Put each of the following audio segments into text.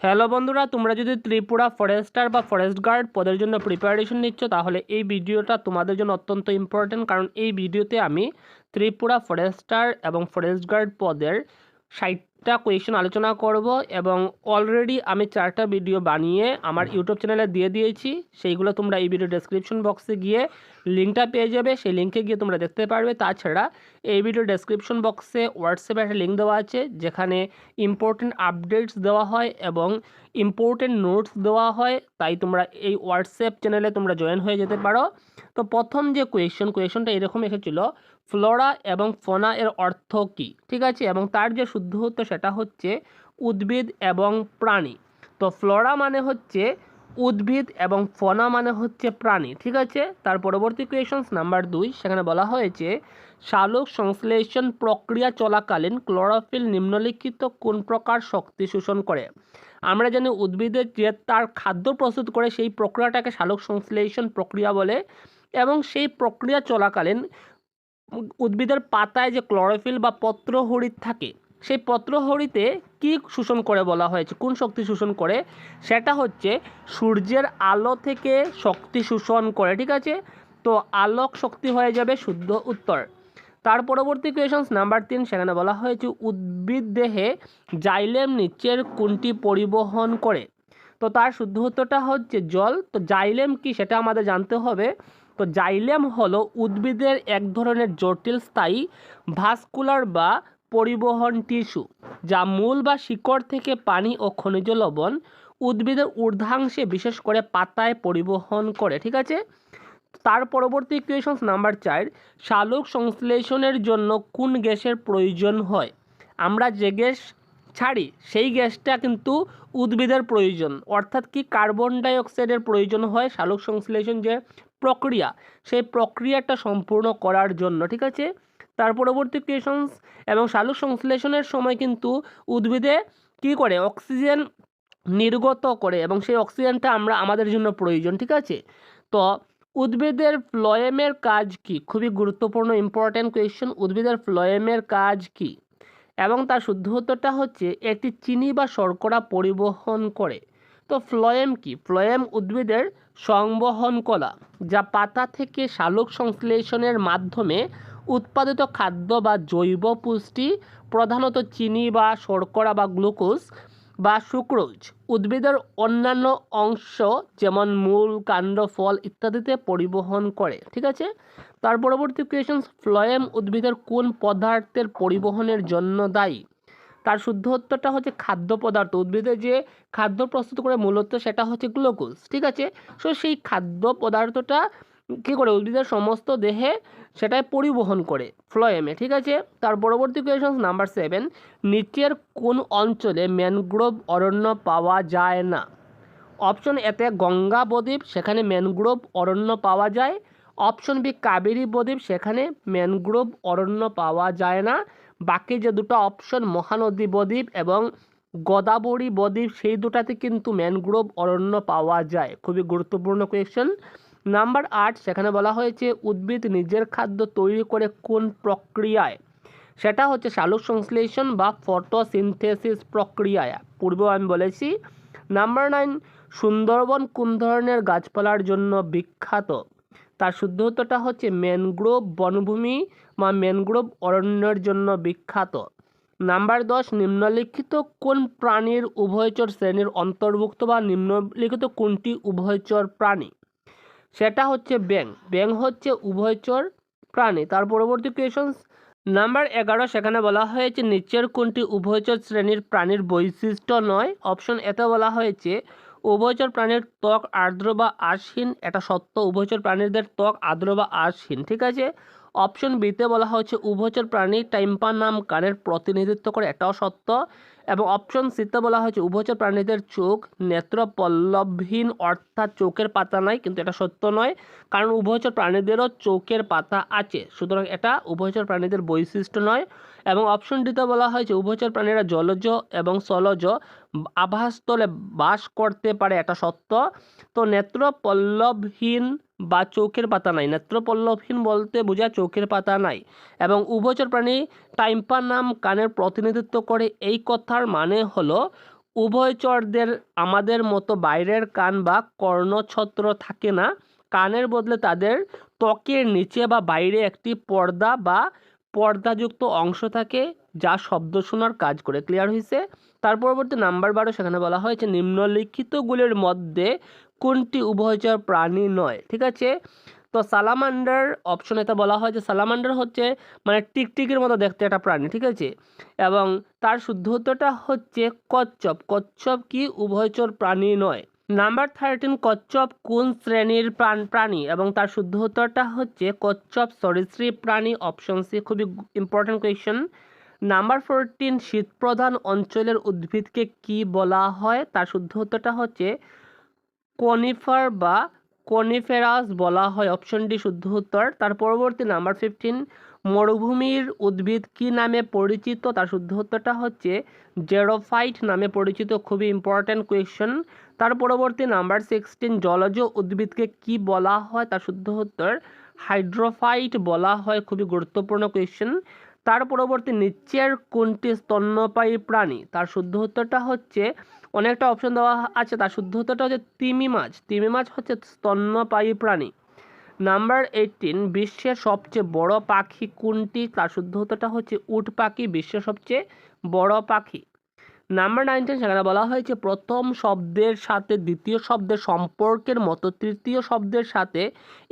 Hello বন্ধুরা, তোমরা যদি ত্রিপুরা ফরেস্টার বা ফরেস্ট গার্ড পদের জন্য প্রিপারেশন নিচ্ছ তাহলে এই ভিডিওটা তোমাদের জন্য অত্যন্ত ইম্পর্টেন্ট। কারণ এই ভিডিওতে আমি ত্রিপুরা ফরেস্টার এবং ফরেস্ট গার্ড পদের 60টা কোয়েশ্চেন আলোচনা করব এবং অলরেডি আমি 4টা ভিডিও বানিয়ে আমার ইউটিউব চ্যানেলে দিয়ে দিয়েছি। সেইগুলো তোমরা এই ভিডিও ডেসক্রিপশন বক্সে গিয়ে লিঙ্কটা পেয়ে যাবে, সেই লিঙ্কে গিয়ে তোমরা দেখতে পারবে। তাছাড়া এই ভিডিও ডেসক্রিপশন বক্সে হোয়াটসঅ্যাপে একটা লিঙ্ক দেওয়া আছে যেখানে ইম্পর্টেন্ট আপডেটস দেওয়া হয় এবং ইম্পর্টেন্ট নোটস দেওয়া হয়, তাই তোমরা এই হোয়াটসঅ্যাপ চ্যানেলে তোমরা জয়েন হয়ে যেতে পারো। তো প্রথম যে কোয়েশ্চনটা এরকম এসেছিল, ফ্লোরা এবং ফনা এর অর্থ কী, ঠিক আছে, এবং তার যে শুদ্ধ উত্তর সেটা হচ্ছে উদ্ভিদ এবং প্রাণী। তো ফ্লোরা মানে হচ্ছে উদ্ভিদ এবং ফনা মানে হচ্ছে প্রাণী, ঠিক আছে। তার পরবর্তী কোয়েশ্চন নাম্বার 2, সেখানে বলা হয়েছে সালোক সংশ্লেষণ প্রক্রিয়া চলাকালীন ক্লোরোফিল নিম্নলিখিত কোন প্রকার শক্তি শোষণ করে। আমরা জানি উদ্ভিদের যে তার খাদ্য প্রস্তুত করে সেই প্রক্রিয়াটাকে সালোক সংশ্লেষণ প্রক্রিয়া বলে, এবং সেই প্রক্রিয়া চলাকালীন উদ্ভিদের পাতায় যে ক্লোরোফিল বা পত্রহরিত থাকে সেই পত্রহরিতে কি শোষণ করে বলা হয়েছে, কোন শক্তি শোষণ করে, সেটা হচ্ছে সূর্যের আলো থেকে শক্তি শোষণ করে, ঠিক আছে। তো আলোক শক্তি হয়ে যাবে শুদ্ধ উত্তর। তার পরবর্তী কোয়েশন নাম্বার 3, সেখানে বলা হয়েছে উদ্ভিদ দেহে জাইলেম নিচের কোনটি পরিবহন করে। তো তার শুদ্ধ উত্তরটা হচ্ছে জল। তো জাইলেম কি সেটা আমাদের জানতে হবে। তো জাইলেম হলো উদ্ভিদের এক ধরনের জটিল স্থায়ী ভাস্কুলার বা পরিবহন টিস্যু, যা মূল বা শিকড় থেকে পানি ও খনিজ লবণ উদ্ভিদের ঊর্ধ্বাংশে বিশেষ করে পাতায় পরিবহন করে, ঠিক আছে। তার পরবর্তী কোয়েশন নাম্বার 4, সালোক সংশ্লেষণের জন্য কোন গ্যাসের প্রয়োজন হয়। আমরা যে গ্যাস ছাড়ি সেই গ্যাসটা কিন্তু উদ্ভিদের প্রয়োজন, অর্থাৎ কি কার্বন ডাইঅক্সাইডের প্রয়োজন হয় সালোক সংশ্লেষণ যে প্রক্রিয়া সেই প্রক্রিয়াটা সম্পূর্ণ করার জন্য, ঠিক আছে। তার পরবর্তী কোয়েশন, এবং সালোক সংশ্লেষণের সময় কিন্তু উদ্ভিদে কি করে অক্সিজেন নির্গত করে এবং সেই অক্সিজেনটা আমরা আমাদের জন্য প্রয়োজন, ঠিক আছে। তো উদ্ভিদের ফ্লোয়েমের কাজ কি, খুবই গুরুত্বপূর্ণ ইম্পর্ট্যান্ট কোয়েশ্চেন, উদ্ভিদের ফ্লোয়েমের কাজ কি, এবং তার শুদ্ধ উত্তরটা হচ্ছে এটি চিনি বা শর্করা পরিবহন করে। তো ফ্লোয়েম কি, ফ্লোয়েম উদ্ভিদের সংবহন কলা, যা পাতা থেকে সালোক সংশ্লেষণের মাধ্যমে উৎপাদিত খাদ্য বা জৈব পুষ্টি, প্রধানত চিনি বা শর্করা বা গ্লুকোজ বা সুক্রোজ উদ্ভিদের অন্যান্য অংশ যেমন মূল, কাণ্ড, ফল ইত্যাদিতে পরিবহন করে, ঠিক আছে। তার পরবর্তী কোয়েশ্চন, ফ্লোয়েম উদ্ভিদের কোন পদার্থের পরিবহনের জন্য দায়ী। তার শুদ্ধ উত্তরটা হচ্ছে খাদ্য পদার্থ, উদ্ভিদে যে খাদ্য প্রস্তুত করে মূলত সেটা হচ্ছে গ্লুকোজ, ঠিক আছে। সো সেই খাদ্য পদার্থটা কী করে উদ্ভিদের সমস্ত দেহে সেটাই পরিবহন করে ফ্লোয়েমে, ঠিক আছে। তার পরবর্তী কোয়েশ্চন নাম্বার 7, নিচের কোন অঞ্চলে ম্যানগ্রোভ অরণ্য পাওয়া যায় না। অপশন এতে গঙ্গা বদ্বীপ, সেখানে ম্যানগ্রোভ অরণ্য পাওয়া যায়। অপশন বি কাবেরী বদ্বীপ, সেখানে ম্যানগ্রোভ অরণ্য পাওয়া যায় না। বাকি যে দুটো অপশন মহানদী বদ্বীপ এবং গোদাবরী বদ্বীপ সেই দুটাতে কিন্তু ম্যানগ্রোভ অরণ্য পাওয়া যায়। খুবই গুরুত্বপূর্ণ কোয়েশ্চেন। নাম্বার 8, সেখানে বলা হয়েছে উদ্ভিদ নিজের খাদ্য তৈরি করে কোন প্রক্রিয়ায়, সেটা হচ্ছে সালোক সংশ্লেষণ বা ফটোসিনথেসিস প্রক্রিয়ায়, পূর্বেও আমি বলেছি। নাম্বার 9, সুন্দরবন কোন ধরনের গাছপালার জন্য বিখ্যাত। তার শুদ্ধ উত্তরটা হচ্ছে ম্যানগ্রোভ বনভূমি বা ম্যানগ্রোভ অরণ্যের জন্য বিখ্যাত। নাম্বার 10, নিম্নলিখিত কোন প্রাণীর উভয়চর শ্রেণীর অন্তর্ভুক্ত বা নিম্নলিখিত কোনটি উভয়চর প্রাণী, সেটা হচ্ছে ব্যাঙ। ব্যাঙ হচ্ছে উভয়চর প্রাণী। তার পরবর্তী কোয়েশ্চন নাম্বার 11, সেখানে বলা হয়েছে নিচের কোনটি উভয়চর শ্রেণীর প্রাণীর বৈশিষ্ট্য নয়। অপশন এতে বলা হয়েছে উভয়চর প্রাণীর ত্বক আর্দ্র বা আঁশহীন, এটা সত্য, উভয়চর প্রাণীদের ত্বক আর্দ্র বা আঁশহীন, ঠিক আছে। অপশন বিতে বলা হয়েছে উভয়চর প্রাণী টাইম্পানাম কানের প্রতিনিধিত্ব করে, এটাও সত্য। এবং অপশন সিতে বলা হয়েছে উভয়চর প্রাণীদের চোখ নেত্রপল্লবহীন, অর্থাৎ চোখের পাতা নাই, কিন্তু এটা সত্য নয়, কারণ উভয়চর প্রাণীদেরও চোখের পাতা আছে, সুতরাং এটা উভয়চর প্রাণীদের বৈশিষ্ট্য নয়। এবং অপশন ডিতে বলা হয়েছে উভয়চর প্রাণীরা জলজ এবং স্থলজ আবাসস্থলে বাস করতে পারে, এটা সত্য। তো নেত্রপল্লবহীন বা চোখের পাতা নাই, নেত্রপল্লবহীন বলতে বোঝায় চোখের পাতা নাই। এবং উভয়চর প্রাণী টাইম্পানাম কানের প্রতিনিধিত্ব করে, এই কথার মানে হলো উভয়চরদের আমাদের মতো বাইরের কান বা কর্ণছত্র থাকে না, কানের বদলে তাদের ত্বকের নিচে বা বাইরে একটি পর্দা বা পর্দাযুক্ত অংশ থাকে যা শব্দ শোনার কাজ করে। ক্লিয়ার হয়েছে? তার পরবর্তী নাম্বার 12 সেখানে বলা হয়েছে নিম্নলিখিতগুলির মধ্যে কোনটি উভয়চর প্রাণী নয়। ঠিক আছে, তো সালামান্ডার অপশন এটা বলা হয় যে সালামান্ডার হচ্ছে মানে টিকটিকির মতো দেখতে একটা প্রাণী। ঠিক আছে, এবং তার শুদ্ধ উত্তরটা হচ্ছে কচ্ছপ। কচ্ছপ কি উভয়চর প্রাণী নয়। নাম্বার 13 কচ্ছপ কোন শ্রেণীর প্রাণী, এবং তার শুদ্ধ উত্তরটা হচ্ছে কচ্ছপ সরীসৃপ প্রাণী, অপশন সি। খুবই ইম্পর্টেন্ট কোয়েশ্চেন। নাম্বার 14 শীতপ্রধান অঞ্চলের উদ্ভিদকে কি বলা হয়, তার শুদ্ধ উত্তরটা হচ্ছে কনিফার বা কনিফেরাস বলা হয়, অপশন ডি শুদ্ধ উত্তর। তার পরবর্তী নাম্বার 15 মরুভূমির উদ্ভিদ কি নামে পরিচিত, তার শুদ্ধ উত্তরটা হচ্ছে জেরোফাইট নামে পরিচিত। খুবই ইম্পর্ট্যান্ট কোয়েশ্চেন। তার পরবর্তী নাম্বার 16 জলজ উদ্ভিদকে কি বলা হয়, তার শুদ্ধ উত্তর হাইড্রোফাইট বলা হয়। খুবই গুরুত্বপূর্ণ কোয়েশ্চেন। তার পরবর্তী নিচের কোনটি স্তন্যপায়ী প্রাণী, তার শুদ্ধ উত্তরটা হচ্ছে অনেকটা অপশন দেওয়া আছে, তার শুদ্ধ উত্তরটা হচ্ছে তিমি মাছ। তিমি মাছ হচ্ছে স্তন্যপায়ী প্রাণী। নাম্বার 18 বিশ্বের সবচেয়ে বড় পাখি কোনটি, তার শুদ্ধ উত্তরটা হচ্ছে উট পাখি, বিশ্বের সবচেয়ে বড় পাখি। নাম্বার 19 সেখানে বলা হয়েছে প্রথম শব্দের সাথে দ্বিতীয় শব্দের সম্পর্কের মতো তৃতীয় শব্দের সাথে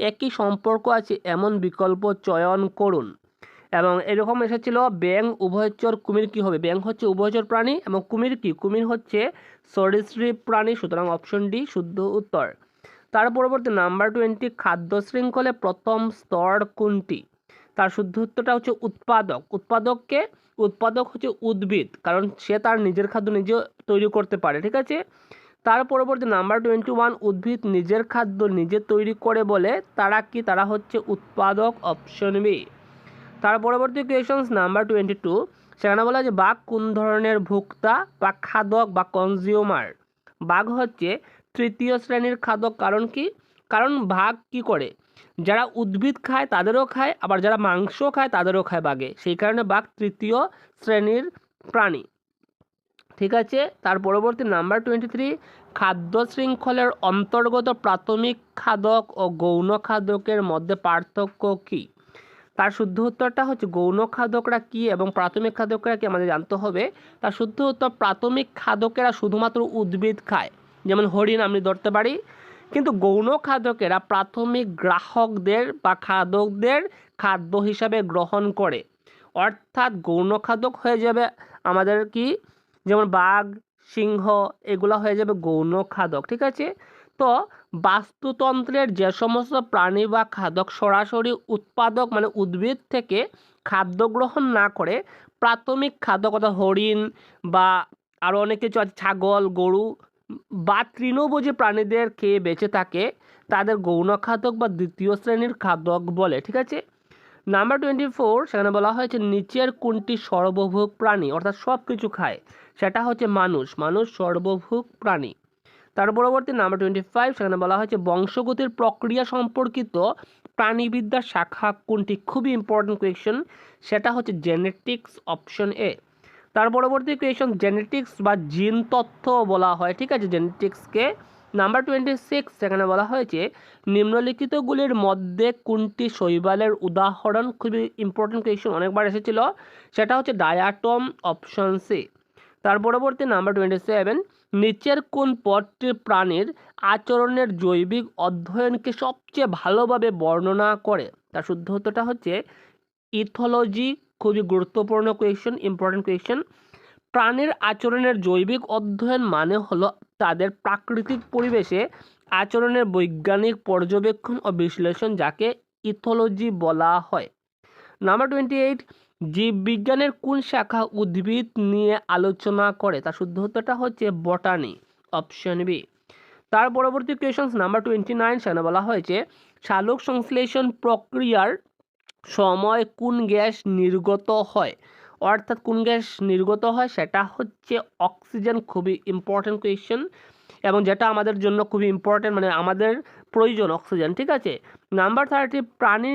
একই সম্পর্ক আছে এমন বিকল্প চয়ন করুন। এবং এরকম এসেছিল ব্যাঙ উভয়চর কুমির কি হবে, ব্যাঙ হচ্ছে উভয়চর প্রাণী এবং কুমির কি, কুমির হচ্ছে সরীসৃপ প্রাণী, সুতরাং অপশন ডি শুদ্ধ উত্তর। তার পরবর্তী নাম্বার 20 খাদ্য শৃঙ্খলে প্রথম স্তর কোনটি, তার শুদ্ধ উত্তরটা হচ্ছে উৎপাদক। উৎপাদক হচ্ছে উদ্ভিদ, কারণ সে তার নিজের খাদ্য নিজে তৈরি করতে পারে। ঠিক আছে, তার পরবর্তী নাম্বার 21 উদ্ভিদ নিজের খাদ্য নিজে তৈরি করে বলে তারা কি, তারা হচ্ছে উৎপাদক, অপশন বি। তার পরবর্তী কোয়েশনস নাম্বার 22 সেখানে বলা যে বাঘ কোন ধরনের ভোক্তা বা খাদক বা কনজিউমার। বাঘ হচ্ছে তৃতীয় শ্রেণীর খাদক, কারণ কি, কারণ বাঘ কি করে, যারা উদ্ভিদ খায় তাদেরও খায়, আবার যারা মাংস খায় তাদেরও খায় বাঘে, সেই কারণে বাঘ তৃতীয় শ্রেণীর প্রাণী। ঠিক আছে, তার পরবর্তী নাম্বার 23 খাদ্য শৃঙ্খলের অন্তর্গত প্রাথমিক খাদক ও গৌণ খাদকের মধ্যে পার্থক্য কী, তার শুদ্ধ উত্তরটা হচ্ছে গৌণ খাদকরা কি এবং প্রাথমিক খাদকরা কি আমাদের জানতে হবে। তার শুদ্ধ উত্তর প্রাথমিক খাদকেরা শুধুমাত্র উদ্ভিদ খায়, যেমন হরিণ আমি ধরতে পারি, কিন্তু গৌণ খাদকেরা প্রাথমিক গ্রাহকদের বা খাদকদের খাদ্য হিসাবে গ্রহণ করে। অর্থাৎ গৌণ খাদক হয়ে যাবে আমাদের কি, যেমন বাঘ, সিংহ, এগুলো হয়ে যাবে গৌণ খাদক। ঠিক আছে, তো বাস্তুতন্ত্রের যে সমস্ত প্রাণী বা খাদক সরাসরি উৎপাদক মানে উদ্ভিদ থেকে খাদ্য গ্রহণ না করে প্রাথমিক খাদ্য, কথা হরিণ বা আরও অনেক কিছু আছে, ছাগল, গরু বা তৃণভোজী প্রাণীদের খেয়ে বেঁচে থাকে, তাদের গৌণ খাদক বা দ্বিতীয় শ্রেণীর খাদক বলে। ঠিক আছে, নাম্বার 24 সেখানে বলা হয়েছে নিচের কোনটি সর্বভোগ প্রাণী, অর্থাৎ সব কিছু খায়, সেটা হচ্ছে মানুষ। মানুষ সর্বভোগ প্রাণী। তার পরবর্তী নাম্বার 25 সেখানে বলা হয়েছে বংশগতির প্রক্রিয়া সম্পর্কিত প্রাণীবিদ্যার শাখা কোনটি, খুবই ইম্পর্টেন্ট কোয়েশ্চেন, সেটা হচ্ছে জেনেটিক্স, অপশন এ। তার পরবর্তী কোয়েশ্চন জেনেটিক্স বা জিন তত্ত্ব বলা হয়। ঠিক আছে, জেনেটিক্সকে। নাম্বার 26 সেখানে বলা হয়েছে নিম্নলিখিতগুলির মধ্যে কোনটি শৈবালের উদাহরণ, খুবই ইম্পর্টেন্ট কোয়েশ্চন, অনেকবার এসেছিল, সেটা হচ্ছে ডায়াটম, অপশন সি। তার পরবর্তী নাম্বার 27 নিচের কোন পদটি প্রাণীর আচরণের জৈবিক অধ্যয়নকে সবচেয়ে ভালোভাবে বর্ণনা করে, তার শুদ্ধ উত্তরটা হচ্ছে ইথোলজি। খুবই গুরুত্বপূর্ণ কোয়েশ্চেন, ইম্পর্টেন্ট কোয়েশ্চেন। প্রাণীর আচরণের জৈবিক অধ্যয়ন মানে হলো তাদের প্রাকৃতিক পরিবেশে আচরণের বৈজ্ঞানিক পর্যবেক্ষণ ও বিশ্লেষণ, যাকে ইথোলজি বলা হয়। নাম্বার 28 জীববিজ্ঞানের কোন শাখা উদ্ভিদ নিয়ে আলোচনা করে, তার শুদ্ধ উত্তরটা হচ্ছে বটানি, অপশন বি। তার পরবর্তী কোয়েশন নাম্বার 29 সেখানে বলা হয়েছে সালোক সংশ্লেষণ প্রক্রিয়ার সময় কোন গ্যাস নির্গত হয়, অর্থাৎ কোন গ্যাস নির্গত হয়, সেটা হচ্ছে অক্সিজেন। খুবই ইম্পর্টেন্ট কোয়েশ্চেন। এবং যেটা আমাদের জন্য খুবই ইম্পর্টেন্ট, মানে আমাদের প্রয়োজন অক্সিজেন, ঠিক আছে। নাম্বার 30, প্রাণী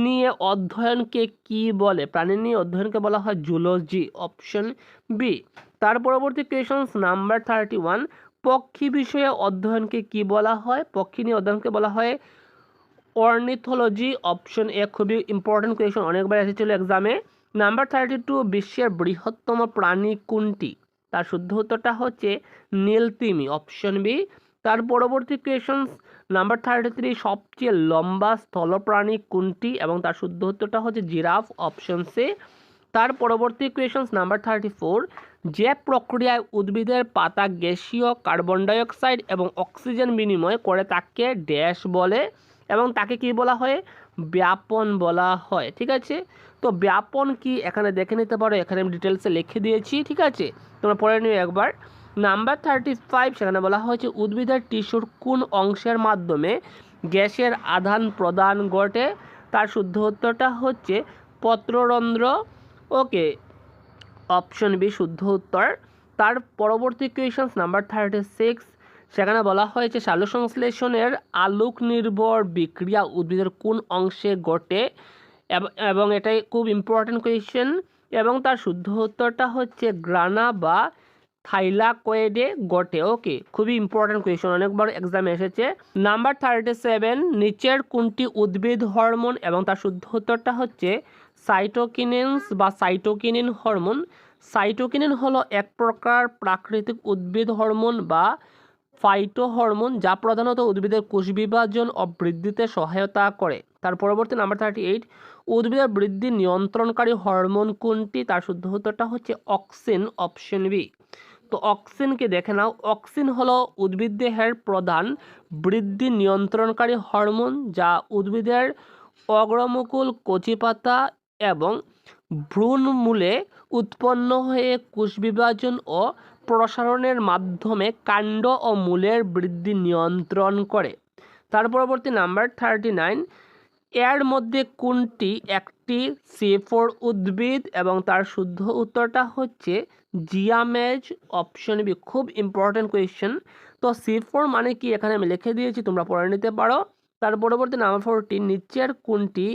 নিয়ে অধ্যয়নকে কি বলে? প্রাণী নিয়ে অধ্যয়নকে বলা হয় জুলজি, অপশন বি। তার পরবর্তী কোয়েশনস নাম্বার 31, পক্ষী বিষয়ে অধ্যয়নকে কি বলা হয়? পক্ষী নিয়ে অধ্যয়নকে বলা হয় অর্নিথোলজি, অপশন এ। খুবই ইম্পর্টেন্ট কোয়েশন, অনেকবার এসেছিল এক্সামে। নাম্বার 32, বিশ্বের বৃহত্তম প্রাণী কোনটি? তার শুদ্ধ উত্তরটা হচ্ছে নীলতিমি, অপশন বি। তার পরবর্তী কোয়েশনস নাম্বার 33, সবচেয়ে লম্বা স্থলপ্রাণী কোনটি? এবং তার শুদ্ধ উত্তরটা হচ্ছে জিরাফ, অপশন সি। তার পরবর্তী কোয়েশনস নাম্বার 34, যে প্রক্রিয়ায় উদ্ভিদের পাতা গ্যাসীয় কার্বন ডাইঅক্সাইড এবং অক্সিজেন বিনিময় করে তাকে ড্যাশ বলে? এবং তাকে কি বলা হয়? ব্যাপন বলা হয়, ঠিক আছে। তো ব্যাপন কি এখানে দেখে নিতে পারো, এখানে আমি ডিটেলসে লিখে দিয়েছি, ঠিক আছে, তোমরা পড়ে নিও একবার। নাম্বার 35, সেখানে বলা হয়েছে উদ্ভিদের টিস্যুর কোন অংশের মাধ্যমে গ্যাসের আদান প্রদান ঘটে? তার শুদ্ধ উত্তরটা হচ্ছে পত্ররন্ধ্র, ওকে, অপশন বি শুদ্ধ উত্তর। তার পরবর্তী কোয়েশনস নাম্বার 36, সেখানে বলা হয়েছে সালোকসংশ্লেষণের আলোক নির্ভর বিক্রিয়া উদ্ভিদের কোন অংশে ঘটে? এবং এটাই খুব ইম্পর্টেন্ট কোয়েশ্চেন, এবং তার শুদ্ধ উত্তরটা হচ্ছে গ্রানা বা থাইলাকয়েডে ঘটে, ওকে। খুবই ইম্পর্টেন্ট কোয়েশ্চন, অনেকবার এক্সামে এসেছে। নাম্বার 37, নিচের কোনটি উদ্ভিদ হরমোন? এবং তার শুদ্ধ উত্তরটা হচ্ছে সাইটোকিনিনস বা সাইটোকিনিন হরমোন। সাইটোকিনিন হলো এক প্রকার প্রাকৃতিক উদ্ভিদ হরমোন বা ফাইটো হরমোন, যা প্রধানত উদ্ভিদের কোষ বিভাজন ও বৃদ্ধিতে সহায়তা করে। তার পরবর্তী নাম্বার 38, উদ্ভিদের বৃদ্ধি নিয়ন্ত্রণকারী হরমোন কোনটি? তার শুদ্ধ উত্তরটা হচ্ছে অক্সিন, অপশন বি। তো অক্সিনকে দেখে নাও, অক্সিন হলো উদ্ভিদ দেহের প্রধান বৃদ্ধি নিয়ন্ত্রণকারী হরমোন, যা উদ্ভিদের অগ্রমুকুল, কচিপাতা এবং ভ্রূণমূলে উৎপন্ন হয়ে কোষ বিভাজন ও প্রসারণের মাধ্যমে কাণ্ড ও মূলের বৃদ্ধি নিয়ন্ত্রণ করে। তার পরবর্তী নাম্বার 39, এর মধ্যে কোনটি একটি C4 উদ্ভিদ? এবং তার শুদ্ধ উত্তরটা হচ্ছে জিয়ামেজ, অপশন বি। খুব ইম্পর্টেন্ট কোয়েশ্চেন। তো C4 মানে কি এখানে আমি লিখে দিয়েছি, তোমরা পড়ে নিতে পারো। তার পরবর্তী নাম্বার 40, নিচের কোনটি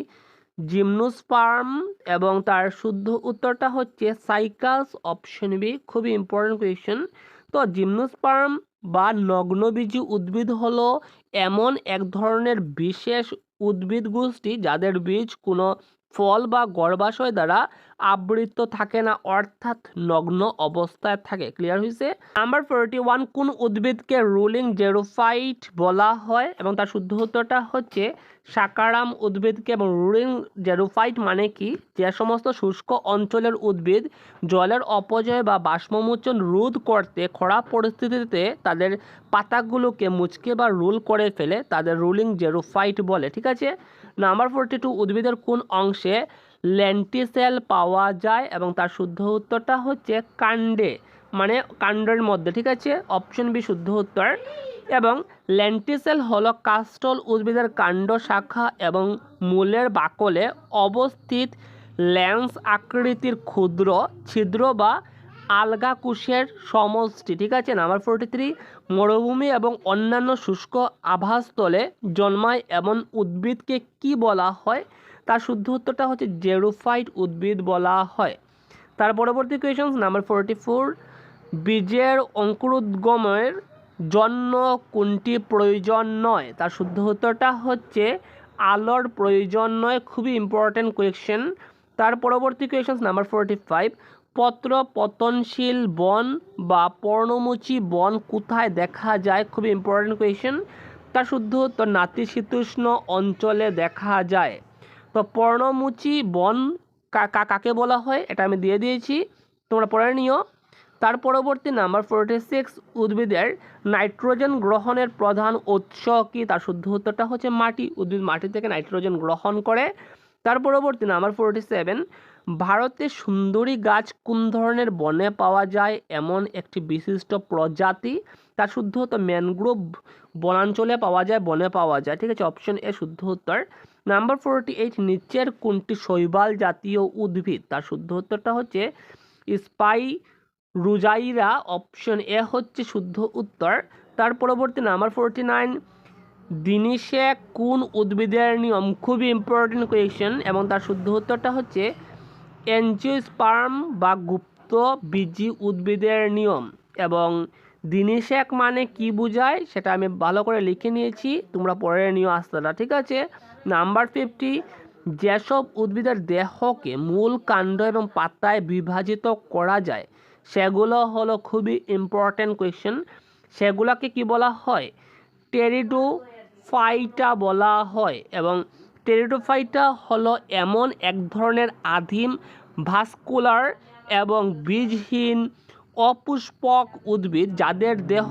জিমনোস্পার্ম? এবং তার শুদ্ধ উত্তরটা হচ্ছে সাইকাস, অপশন বি। খুবই ইম্পর্টেন্ট কোয়েশ্চেন। তো জিমনোস্পার্ম বা নগ্নবীজী উদ্ভিদ হলো এমন এক ধরনের বিশেষ উদ্ভিদ গোষ্ঠী যাদের বীজ কোনো ফল বা গর্ভাশয় দ্বারা আবৃত থাকে না, অর্থাৎ নগ্ন অবস্থায় থাকে। ক্লিয়ার হয়েছে? নাম্বার 41, কোন উদ্ভিদকে রুলিং জেরোফাইট বলা হয়? এবং তার শুদ্ধ উত্তরটা হচ্ছে সাকারাম উদ্ভিদকে। এবং রুলিং জেরোফাইট মানে কি? যে সমস্ত শুষ্ক অঞ্চলের উদ্ভিদ জলের অপচয় বা বাষ্পমোচন রোধ করতে খরা পরিস্থিতিতে তাদের পাতাগুলোকে মুচকে বা রোল করে ফেলে, তাদের রুলিং জেরোফাইট বলে, ঠিক আছে। নাম্বার 42, উদ্ভিদের কোন অংশে লেন্টিসেল পাওয়া যায়? এবং তার শুদ্ধ উত্তরটা হচ্ছে কাণ্ডে, মানে কাণ্ডের মধ্যে, ঠিক আছে, অপশন বি শুদ্ধ উত্তর। এবং লেন্টিসেল হলো কাস্টল উদ্ভিদের কাণ্ড শাখা এবং মূলের বাকলে অবস্থিত ল্যান্স আকৃতির ক্ষুদ্র ছিদ্র বা আলগা কোষের সমষ্টি, ঠিক আছে। নাম্বার 43, মরুভূমি এবং অন্যান্য শুষ্ক আবাসস্থলে জন্মায় এমন উদ্ভিদকে কি বলা হয়? তার শুদ্ধ উত্তরটা হচ্ছে জেরোফাইট উদ্ভিদ বলা হয়। তার পরবর্তী কোয়েশন নাম্বার 44, বীজের অঙ্কুরোদ্গমের জন্য কোনটি প্রয়োজন নয়? তার শুদ্ধ উত্তরটা হচ্ছে আলোর প্রয়োজন নয়। খুবই ইম্পর্টেন্ট কোয়েশ্চেন। তার পরবর্তী কোয়েশন নাম্বার 45, পত্র পতনশীল বন বা পর্ণমোচী বন কোথায় দেখা যায়? খুবই ইম্পর্টেন্ট কোয়েশ্চেন। তার শুদ্ধ উত্তর নাতিশীতোষ্ণ অঞ্চলে দেখা যায়। তো পর্ণমোচী বন কাকে বলা হয় এটা আমি দিয়ে দিয়েছি, তোমরা পড়ে নিও। তার পরবর্তী নাম্বার 46, উদ্ভিদের নাইট্রোজেন গ্রহণের প্রধান উৎস কি? তার শুদ্ধ উত্তরটা হচ্ছে মাটি। উদ্ভিদ মাটি থেকে নাইট্রোজেন গ্রহণ করে। তার পরবর্তী নাম্বার 47, ভারতে সুন্দরী গাছ কোন ধরনের বনে পাওয়া যায় এমন একটি বিশিষ্ট প্রজাতি? তার শুদ্ধ উত্তর ম্যানগ্রোভ বনাঞ্চলে পাওয়া যায়, বনে পাওয়া যায়, ঠিক আছে, অপশন এ শুদ্ধ উত্তর। নাম্বার 48, নিচের কোনটি শৈবাল জাতীয় উদ্ভিদ? তার শুদ্ধ উত্তরটা হচ্ছে রুজাইরা, অপশন এ হচ্ছে শুদ্ধ উত্তর। তার পরবর্তী নাম্বার 49, দিনিশে কোন উদ্ভিদের নিয়ম? খুবই ইম্পর্টেন্ট কোয়েশ্চেন এবং তার শুদ্ধ উত্তরটা হচ্ছে এনজিওস্পার্ম বা গুপ্ত বীজি উদ্ভিদের নিয়ম। এবং দিনিশেক মানে কি বোঝায় সেটা আমি ভালো করে লিখে নিয়েছি, তোমরা পড়ে নিও আস্তাটা, ঠিক আছে। নাম্বার 50, যেসব উদ্ভিদের দেহকে মূল, কাণ্ড এবং পাতায় বিভাজিত করা যায় সেগুলো হলো খুবই ইম্পর্টেন্ট কোয়েশ্চেন, সেগুলোকে কি বলা হয়? টেরিডোফাইটা বলা হয়। এবং টেরিডোফাইটা হলো এমন এক ধরনের আদিম ভাস্কুলার এবং বীজহীন অপুষ্পক উদ্ভিদ যাদের দেহ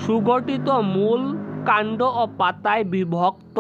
সুগঠিত, মূল, কাণ্ড ও পাতায় বিভক্ত।